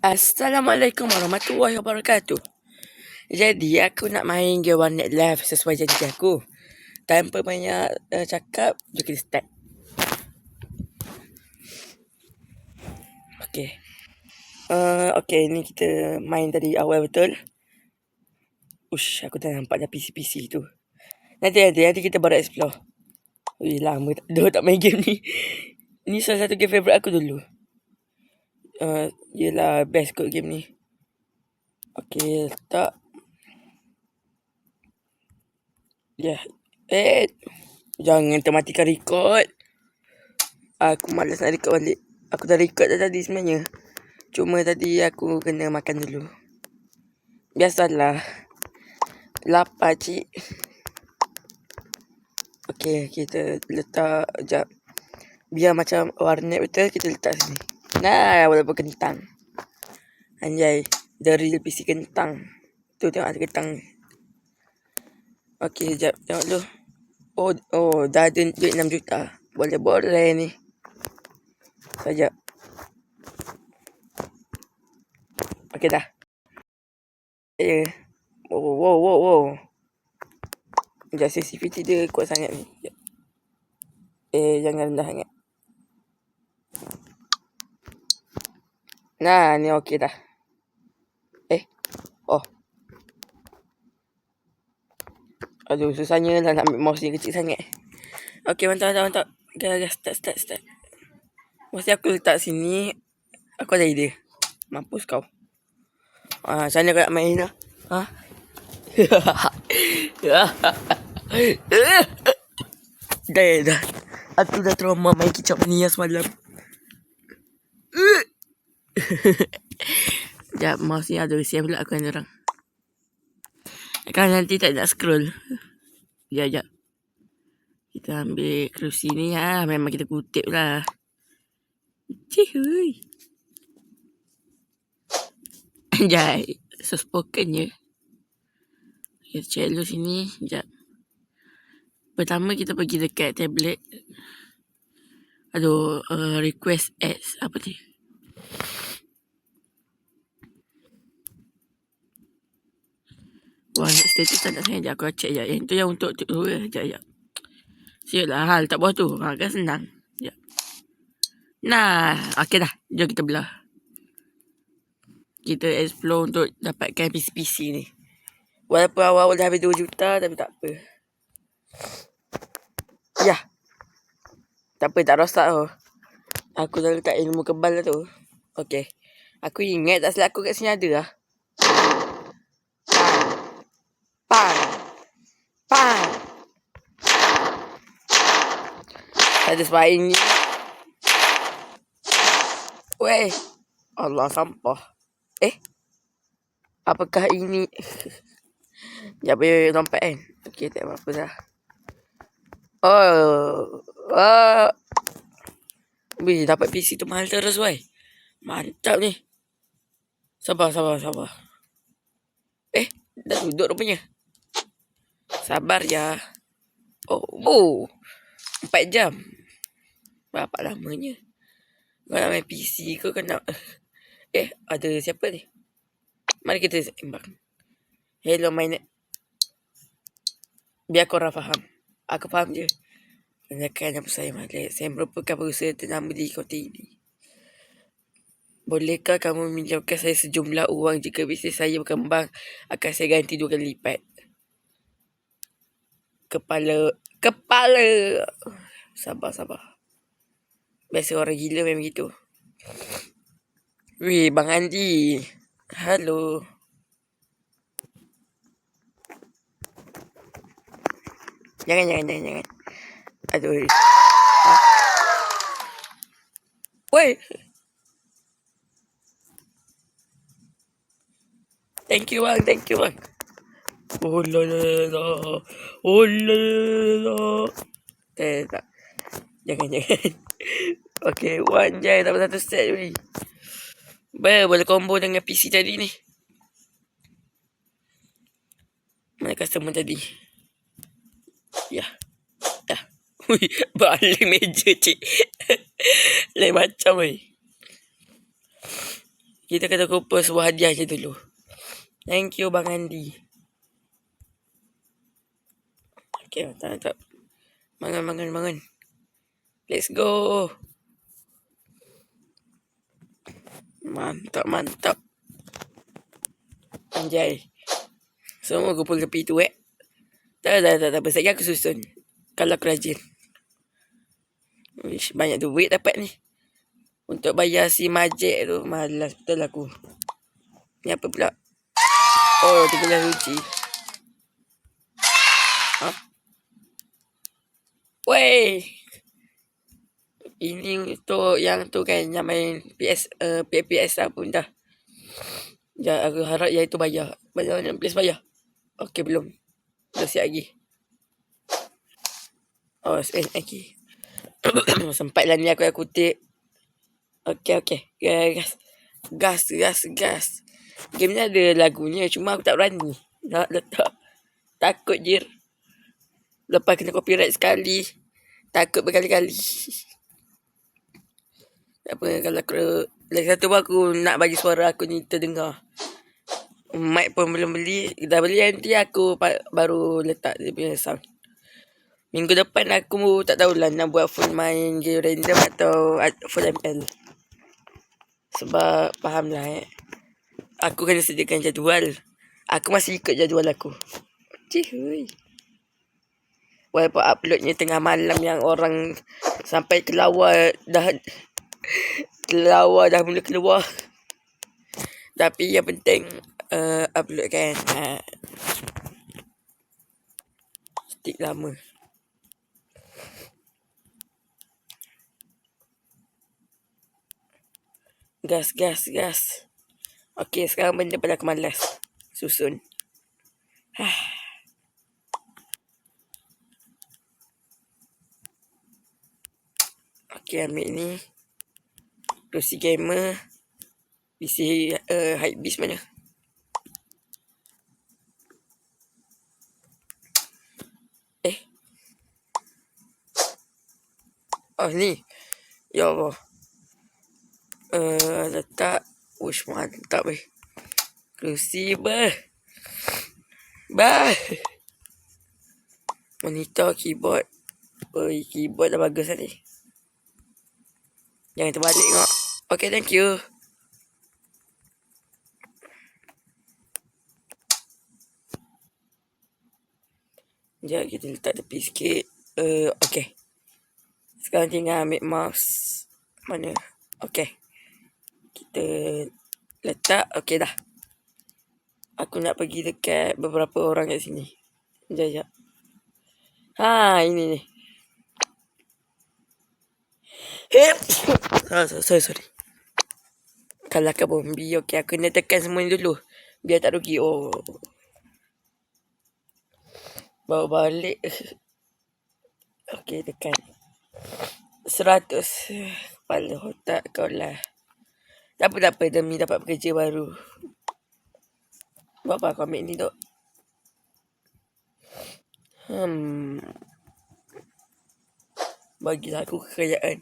Assalamualaikum warahmatullahi wabarakatuh. Jadi aku nak main game One Night Live sesuai janji aku. Tanpa banyak cakap, jom kita start. Okay. Okay, ni kita main tadi awal betul. Aku tak nampak dah PC tu. Nanti kita baru explore. Lama tak main game ni. Ni salah satu game favourite aku dulu. Yelah, best kot game ni. Okay, letak. Ya. Jangan termatikan record. Aku malas nak record balik. Aku dah record dah tadi sebenarnya. Cuma tadi aku kena makan dulu. Biasalah. Lapar cik. Okay, kita letak. Sekejap. Biar macam warnet betul, kita letak sini. Nah, walaupun kentang. Anjay. The real PC kentang. Tu tengok ada kentang. Okay, sekejap. Tengok dulu. Oh, dah ada duit 6 juta. Boleh ni. Sekejap. Okay dah. Wow. Sekejap, sensitivity dia kuat sangat ni. Jangan rendah sangat. Nah, ni okey dah. Aduh, susahnya lah nak ambil mouse ni kecil sangat. Okay, mantap. Okay, start. Mouse aku letak sini. Aku ada idea. Mampus kau. Macam mana kau nak main lah? Dah. Aku dah trauma main kicap ni semalam. Sekejap, mouse ni ada siap pula aku dengan orang. Kan nanti tak nak scroll. Sekejap. Kita ambil kerusi ni memang kita kutip lah. Cihuy. Anjay. So spoken je. Kita cello sini. Sekejap. Pertama kita pergi dekat tablet. Aduh, request ads. Apa tu? Wah, status tak nak sangat. Aku check je. Yang tu yang untuk tu. Sekejap. Siap lah hal tak buat tu. Kan senang. Sekejap. Nah, okey dah. Jom kita belah. Kita explore untuk dapatkan PC ni. Walaupun awal-awal dah habis 2 juta, tapi tak apa. Ya. Tak apa, tak rosak tu. Aku dah letak ilmu kebal lah tu. Okey. Aku ingat tak silap aku kat sini ada lah. Pang. Tak ada spying ni. Weh. Allah, sampah. Apakah ini? Sekejap, boleh nampak kan? Okey, tak apa-apa dah. Weh, dapat PC tu mahal terus, weh. Mantap ni. Sabar. Dah duduk rupanya. Sabar ya. 4 jam. Berapa lamanya? Kau nak main PC kau nak... ada siapa ni? Mari kita sembang. Hello, mainet. Biar korang faham. Aku faham je. Tanyakan nama saya Malik. Saya merupakan berusaha ternama di kota ini. Bolehkah kamu meminjamkan saya sejumlah uang jika bisnes saya berkembang? Akan saya ganti 2 kali lipat. Kepala. Sabar. Biasa orang gila memang gitu. Weh, Bang Andi. Halo. Jangan. Aduh. Weh. Thank you bang. Oh la. Tak. Jangan. Okay, one je. Dapat 1 set weh. Boleh combo dengan PC tadi ni. Mana customer tadi? Ya. Ui, balik meja cik. Lain macam weh. Kita kena kumpul sebuah hadiah je dulu. Thank you Bang Andi. Okay, mantap. Bangun. Let's go. Mantap. Anjay. Semua kumpul tepi tu Tak. Pasal aku susun. Kalau aku rajin. Uish, banyak duit dapat ni. Untuk bayar si majek tu. Malas betul aku. Ni apa pula? Oh, 13 uji. Ha? Wey. Ini untuk yang tu kan. Yang main PS pun dah. Ya, aku harap yang itu bayar. Bayar yang PS bayar. Okey, belum. Dah siap lagi. Oh, lagi. Sempatlah ni aku kutip. Okey. Gas. Game ni ada lagunya. Cuma aku tak berani nak letak. Takut je. Lepas kena copyright sekali. Takut berkali-kali. Tak apa, kalau aku lagi satu pun aku nak bagi suara aku ni terdengar. Mic pun belum beli. Dah beli nanti aku baru letak dia punya sound. Minggu depan aku tak tahulah nak buat full main game random atau full ML. Sebab fahamlah aku kena sediakan jadual. Aku masih ikut jadual aku. Cihuy. Walaupun uploadnya tengah malam yang orang sampai kelawar dah mula keluar. Tapi yang penting upload kan. Stick lama. Gas. Okey, sekarang benda pada aku malas. Susun. Okey, ambil ni. Kerusi gamer. PC Hypebeast mana? Oh, ni. Ya Allah. Letak. Ush, mantap weh. Kerusi Monitor, keyboard. Keyboard dah bagus tadi. Jangan terbalik tengok. Okay, thank you. Sekejap kita letak tepi sikit. Okay. Sekarang tinggal ambil mouse. Mana? Okay. Kita letak. Okay dah. Aku nak pergi dekat beberapa orang kat sini. Sekejap. Ini ni. Sorry. Kalau ke bombi. Okay, aku kena tekan semua ni dulu. Biar tak rugi. Oh. Bawa balik. Okay, tekan 100. Kepala otak kau lah. Tak apa. Demi dapat pekerja baru. Buat apa aku ambil ni tu? Bagilah aku kekayaan.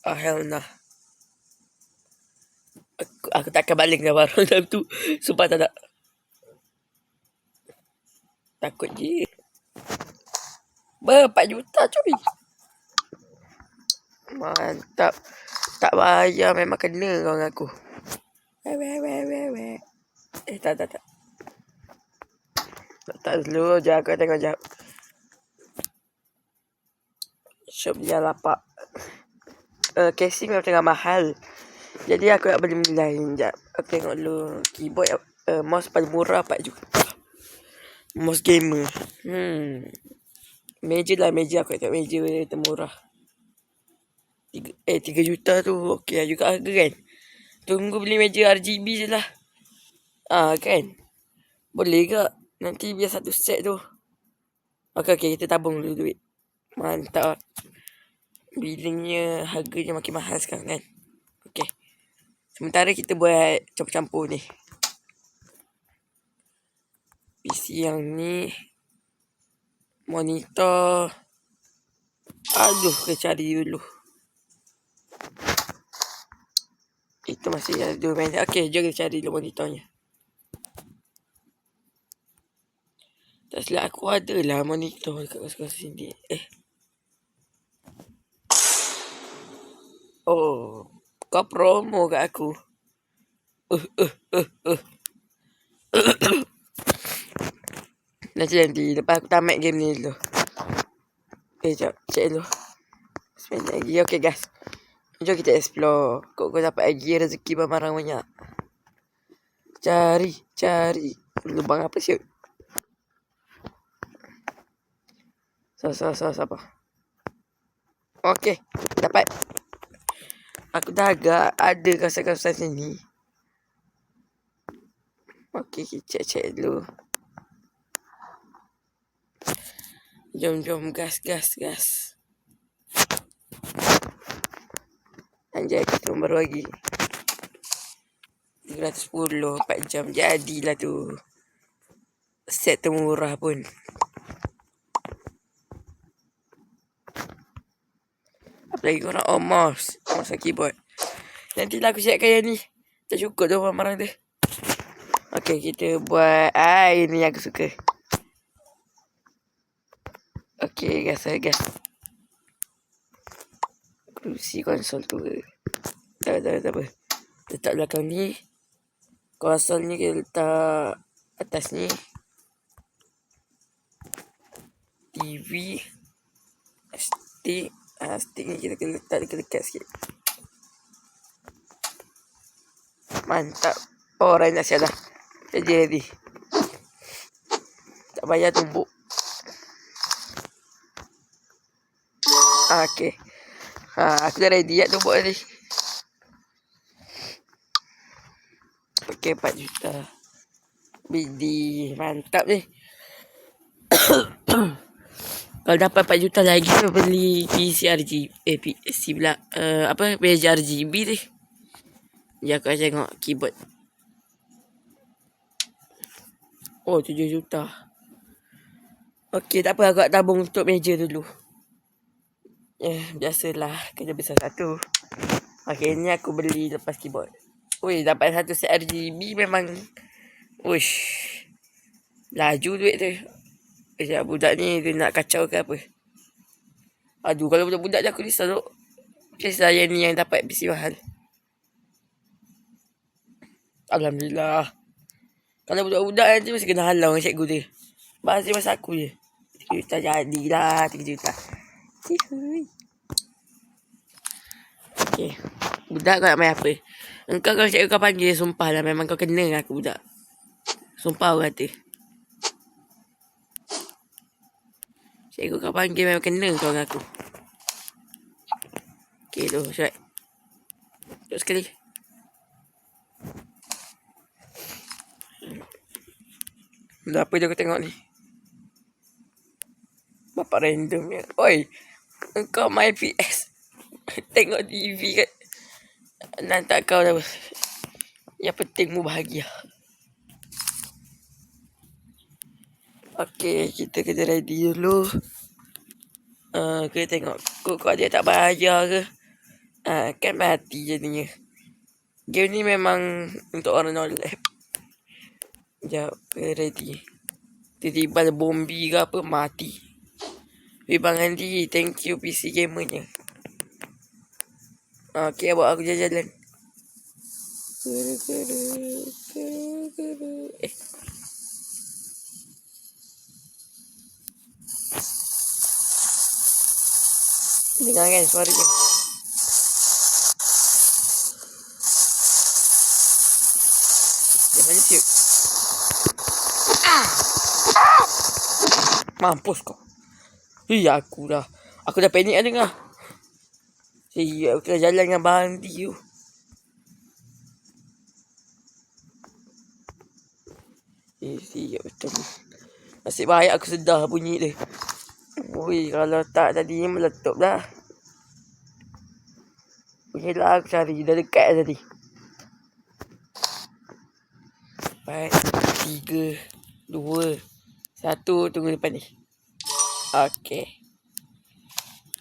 Hell nah. Aku takkan baling dah barang dalam tu. Sumpah tak. Takut je. 4 juta cuy. Mantap. Tak bayar memang kena kau dengan aku. Tak. Tak dulu je aku tengok jap. Shop dia lapak. Casing memang tengah mahal. Jadi aku nak beli lain jap. Aku tengok dulu keyboard mouse paling murah 4 juta. Mouse gamer. Meja aku tengok meja termurah. 3 juta tu okey juga harga kan. Tunggu beli meja RGB je lah. Kan. Boleh ke? Nanti biar satu set tu. Okey kita tabung dulu duit. Mantap. Billingnya harganya makin mahal sekarang kan. Okey. Sementara kita buat campur-campur ni. yang ni. Monitor. Aduh, kena cari dulu. Itu masih ada 2 minit. Okey, jom kita cari dulu monitornya. Tak silap aku ada lah monitor dekat kas-kas sini. Oh, kau promo kat aku. Nanti lepas aku tamat game ni dulu. Sekejap, check dulu. Sebentar lagi. Okay guys, jom kita explore. Kau dapat lagi rezeki barang banyak. Cari lubang apa siut. Sabar. Okay, dapat. Aku dah agak ada kawasan-kawasan sini. Okay, kita check dulu. Jom gas. Anjay, kita baru lagi 310 4 jam. Jadilah tu. Set termurah pun. Apa lagi korang? Oh, mouse dan keyboard. Nantilah aku siapkan yang ni. Tak cukup tu barang tu. Okay, kita buat. Ini yang aku suka. Okay, gas. Kerusi konsol tu. Tak apa. Letak belakang ni. Konsol ni kita letak atas ni. TV. Stick. Stick ni kita letak dekat sikit. Mantap. Oh, orang dah siap dah. Jadi. Tak payah tumbuk. Okay. Aku dah ready nak tumbuk tadi. Okay, 4 juta. Bidi. Mantap ni. Kalau dapat 4 juta lagi, beli PC pula. Meja RGB ni. Ya, aku tengok keyboard. Oh, 7 juta. Okay, tak apa. Aku nak tabung untuk meja dulu. Biasalah. Kena besar satu. Okay, ni aku beli lepas keyboard. Ui, dapat satu set RGB memang. Uish. Laju duit tu. Budak ni dia nak kacau ke apa. Aduh, kalau budak-budak je aku risau tu. Kisah yang ni yang dapat PC mahal. Alhamdulillah. Kalau budak-budak nanti mesti kena halau dengan cikgu dia. Masih masa aku je. 3 juta jadilah. 3 juta. Okay. Budak kau nak main apa? Engkau kalau cikgu kau panggil, sumpah lah. Memang kau kena dengan aku budak. Sumpah orang kata. Cikgu kau panggil memang kena kau dengan aku. Okay tu, Syed. Terus sekali. Dah apa je aku tengok ni. Bapak random ya. Oi, engkau main PS. Tengok TV kat. Nantak kau dah. Yang penting mu bahagia. Okay, kita kena ready dulu. Kita tengok. Kok dia tak bahaya ke? Kan mati jadinya. Game ni memang untuk orang no-lab. Sekejap, ready. Tiba-tiba ada bombi ke apa, mati. Bang Andi, thank you PC gamernya. Okay, buat aku jalan-jalan. Dengar kan suara je. Yang mana siut? Mampus kau. Aku dah panik dah dengar. Aku tengah jalan dengan Bang Andi tu. Siap betul. Nasib baik aku sedar bunyi dia. Ui, kalau tak tadi meletup dah. Bunyilah aku cari. Dah dekat tadi. 4, 3, 2, 1. Tunggu depan ni. Okey.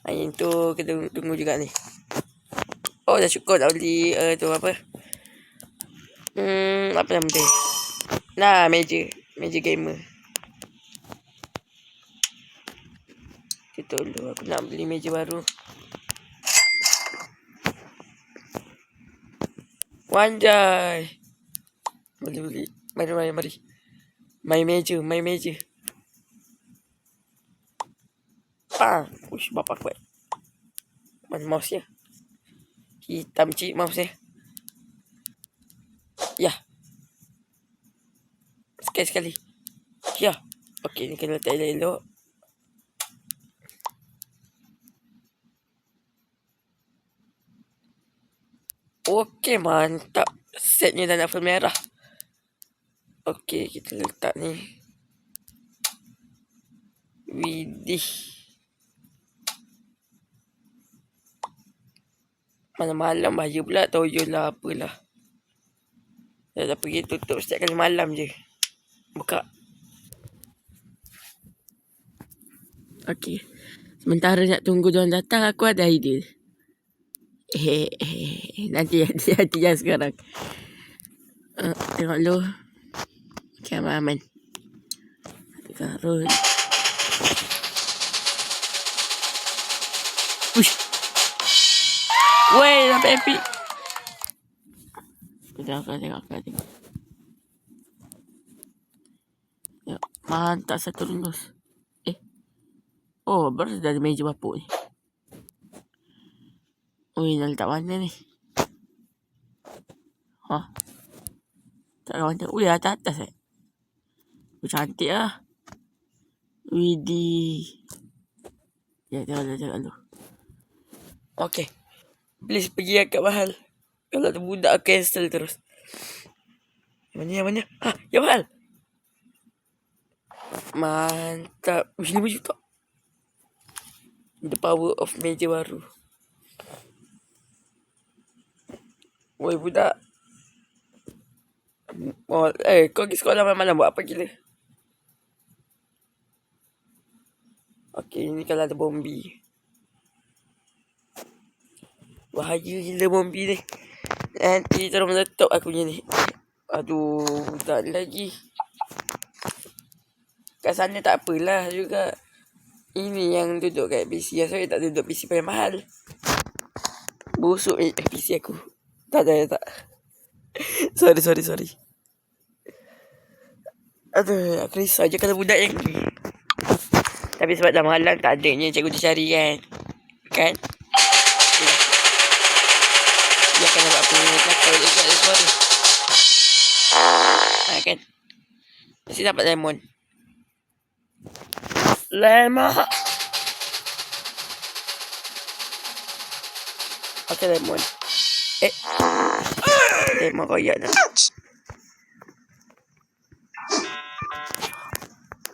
Yang tu kita tunggu juga ni. Oh, dah cukup nak beli tu apa? Apa nama dia? Nah, meja gamer. Kita dulu aku nak beli meja baru. Wanjai. Beli. Mari. Main meja. Uish, bapak kuat. Mana mouse nya? Hitam cik mouse nya. Ya. Sekali. Ya. Okey, ni kena letak elok. Okey, mantap. Setnya dah level merah. Okey, kita letak ni. Widih. Malam-malam bahaya pula. Toyo lah apalah. Dah pergi tutup setiap kali malam je. Buka. Okey. Sementara nak tunggu diorang datang, aku ada idea. Nanti jangan sekarang. Tengok dulu. Kameraman. Karun. Uish. Weh, sampai epic. Tengok. Ya, mantap satu lulus. Oh, baru dah ada meja bapuk ni. Ui, nak letak mana ni? Tak ada mana. Ui, atas. Cantik lah. Widih. Ya, tengok dulu. Okey. Please pergi agak mahal. Kalau ada budak cancel terus. Yang mana? Yang mahal. Mantap. 5 juta. The power of meja baru. Woi budak. Kau pergi sekolah malam-malam buat apa gila? Okey, ni kalau ada bombi. Bahaya gila bombi ni. Nanti terus meletup aku ni. Aduh, tak lagi. Kat sana tak apalah juga. Ini yang duduk kat PC. Saya tak duduk PC paling mahal. Busuk PC aku. Tak. Sorry. Aduh, aku risau je kalau budak yang ni. Tapi sebab dah malam tak adanya cikgu tu cari kan. Dia akan dapat punya kalau dia ada suara. Kan. Mesti dapat lemon. Okey, lemon. Lemon koyak dah.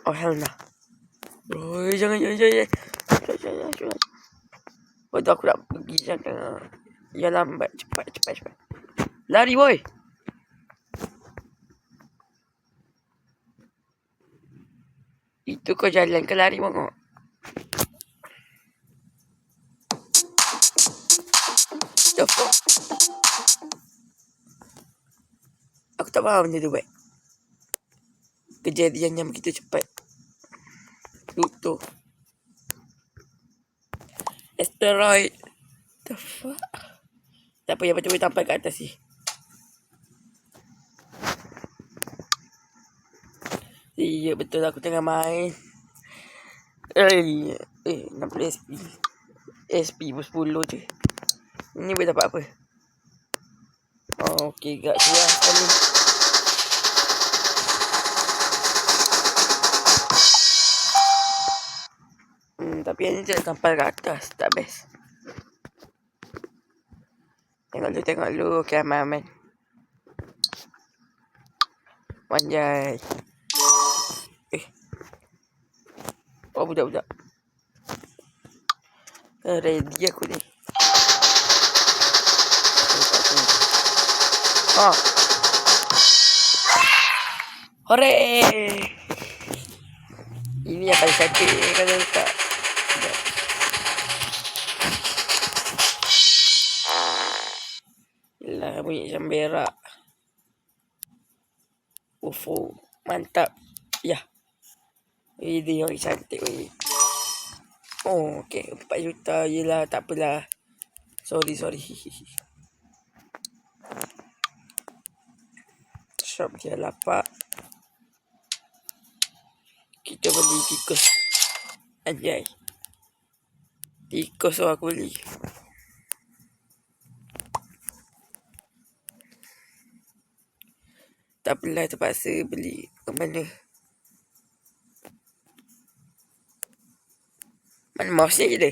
Oh, hell no. Oh, jangan. Bodoh, aku nak pergi. Jangan. Ya, lambat. Cepat. Lari, boy. Itu kau jalan ke lari, bongok? Aku tak faham benda tu buat. Kejadian yang begitu cepat. Tutup. Asteroid. The fuck? Tak apa, yang betul-betul sampai kat atas ni. Iya, betul aku tengah main. 60 SP. SP pun 10 je. Ini boleh dapat apa? Okey, gak curah sekali. Tapi yang ni tak sampai ke atas. Tak best. Tengok dulu kameraman. Wanjai. Oh, budak. Ready aku ni. Hore! Ini yang paling cantik kalau letak. Yelah, bunyi macam berak. UFO. Mantap. Ya. Ini yang cantik weh. Oh, okey. 4 juta. Yelah, tak apalah. Sorry. Shop dia lapak. Kita beli tikus. Anjay. Tikus aku beli. Tak apalah, terpaksa beli. Ke mana? Mana mouse ni kita?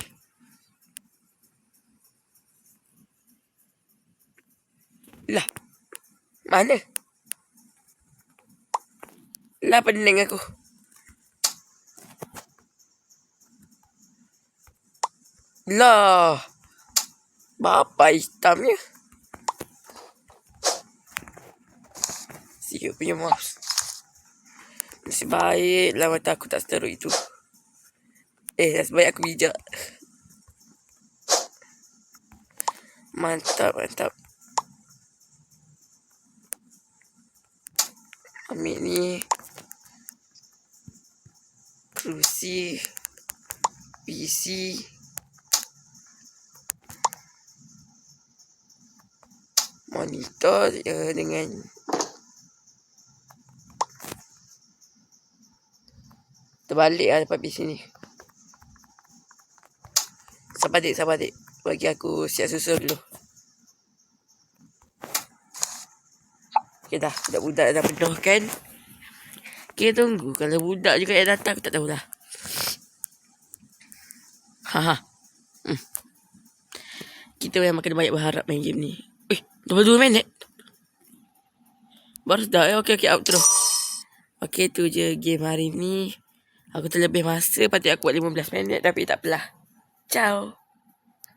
Lah. Mana? Lah pening aku. Lah. Bapa hitamnya. Siap punya mouse. Nasib baik lah mata aku tak seteruk itu. Nasib baik aku bijak. Mantap. Ambil ni. Kerusi. PC. Monitor dengan terbalik lah dapat PC ni. Sabar adik. Bagi aku siap susun dulu. Okay dah, budak-budak dah penuh kan. Okay, tunggu. Kalau budak juga yang datang, aku tak tahulah. Kita memang kena banyak berharap main game ni. 22 minit. Baru dah. Okay, outro. Okay, tu je game hari ni. Aku terlebih masa. Patut aku buat 15 minit. Tapi tak apalah. Ciao.